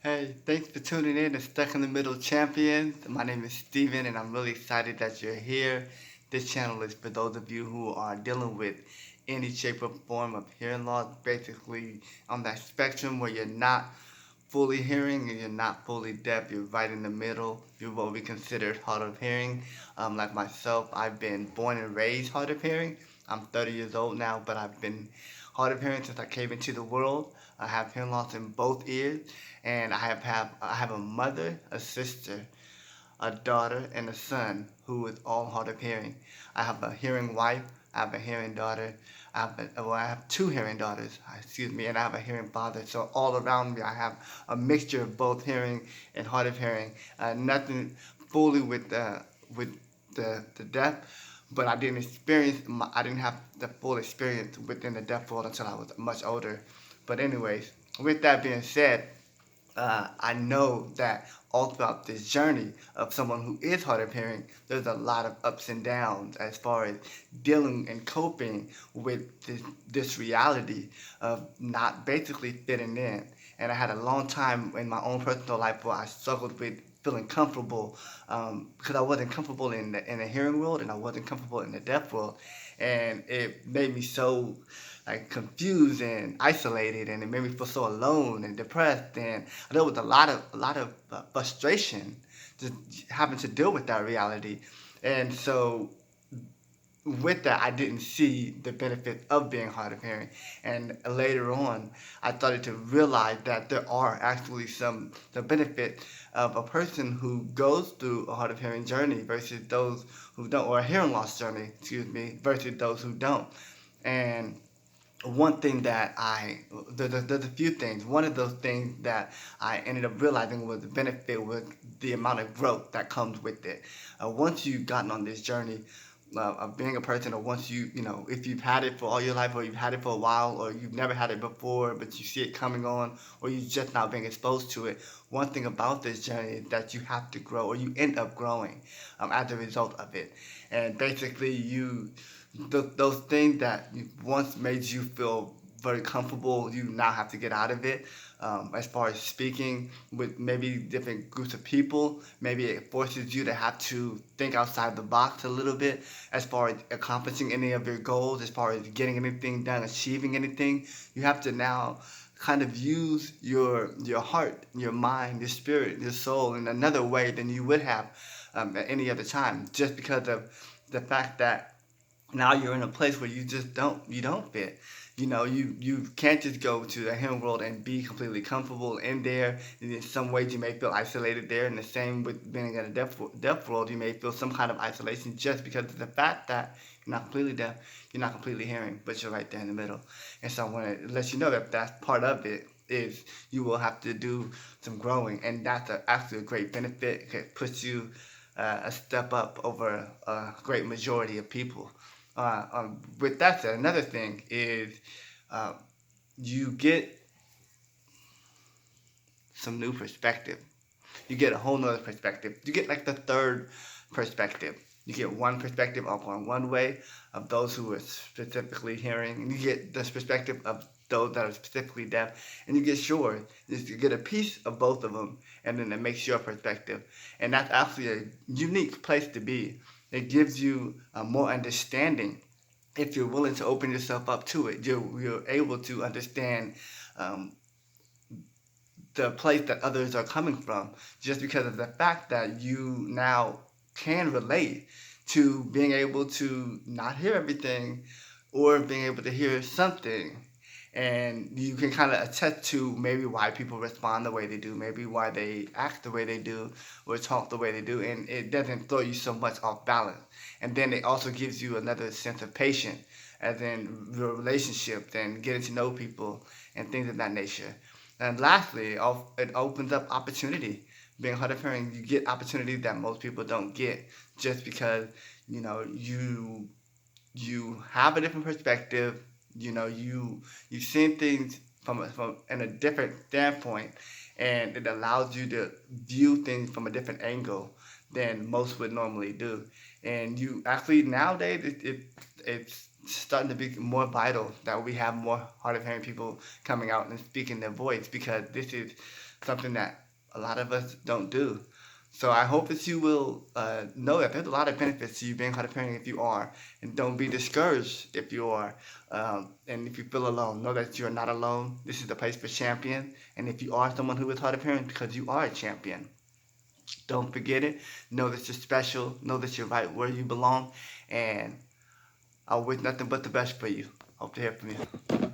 Hey, thanks for tuning in to Stuck in the Middle Champions. My name is Steven, and I'm really excited that you're here. This channel is for those of you who are dealing with any shape or form of hearing loss, basically on that spectrum where you're not fully hearing and you're not fully deaf. You're right in the middle. You're what we consider hard of hearing. Like myself, I've been born and raised hard of hearing. I'm 30 years old now, but I've been hard of hearing since I came into the world. I have hearing loss in both ears, and I have a mother, a sister, a daughter, and a son who is all hard of hearing. I have a hearing wife. I have a hearing daughter. I have two hearing daughters, excuse me, and I have a hearing father. So all around me, I have a mixture of both hearing and hard of hearing. Nothing fully with the deaf, but I didn't have the full experience within the deaf world until I was much older. But anyways, with that being said, I know that all throughout this journey of someone who is hard of hearing, there's a lot of ups and downs as far as dealing and coping with this reality of not basically fitting in. And I had a long time in my own personal life where I struggled with feeling comfortable because I wasn't comfortable in the hearing world and I wasn't comfortable in the deaf world, and it made me so like confused and isolated, and it made me feel so alone and depressed, and there was a lot of frustration just having to deal with that reality. And so with that, I didn't see the benefit of being hard of hearing. And later on, I started to realize that there are actually the benefit of a person who goes through a hard of hearing journey versus those who don't, or a hearing loss journey, excuse me, versus those who don't. And one thing that there's a few things. One of those things that I ended up realizing was the benefit was the amount of growth that comes with it. Once you've gotten on this journey of being a person, or once if you've had it for all your life, or you've had it for a while, or you've never had it before, but you see it coming on, or you're just now being exposed to it, one thing about this journey is that you have to grow, or you end up growing as a result of it. And basically, those things that once made you feel very comfortable, you now have to get out of it. As far as speaking with maybe different groups of people, maybe it forces you to have to think outside the box a little bit as far as accomplishing any of your goals, as far as getting anything done, achieving anything. You have to now kind of use your heart, your mind, your spirit, your soul in another way than you would have at any other time, just because of the fact that now you're in a place where you don't fit. You can't just go to the hymn world and be completely comfortable in there. In some ways, you may feel isolated there, and the same with being in a deaf world. You may feel some kind of isolation just because of the fact that you're not completely deaf, you're not completely hearing, but you're right there in the middle. And so I want to let you know that that's part of it. Is you will have to do some growing, and that's actually a great benefit. It puts you a step up over a great majority of people. With that said, another thing is uh, you get some new perspective. You get a whole nother perspective. You get like the third perspective. You get one perspective up on one way of those who are specifically hearing, and you get this perspective of those that are specifically deaf, and you get sure you get a piece of both of them, and then it makes your perspective, and that's actually a unique place to be. It gives you more understanding if you're willing to open yourself up to it. You're able to understand um, the place that others are coming from, just because of the fact that you now can relate to being able to not hear everything, or being able to hear something. And you can kind of attest to maybe why people respond the way they do, maybe why they act the way they do, or talk the way they do, and it doesn't throw you so much off balance. And then it also gives you another sense of patience, as in your relationships and getting to know people and things of that nature. And lastly, it opens up opportunity. Being hard of hearing, you get opportunities that most people don't get, just because you know you you have a different perspective. You've seen things from in a different standpoint, and it allows you to view things from a different angle than most would normally do. And you actually nowadays it's starting to be more vital that we have more hard of hearing people coming out and speaking their voice, because this is something that a lot of us don't do. So I hope that you will know that there's a lot of benefits to you being hard of hearing if you are, and don't be discouraged if you are. And if you feel alone, know that you're not alone. This is the place for champions. And if you are someone who is hard of hearing, because you are a champion, don't forget it. Know that you're special. Know that you're right where you belong. And I wish nothing but the best for you. Hope to hear from you.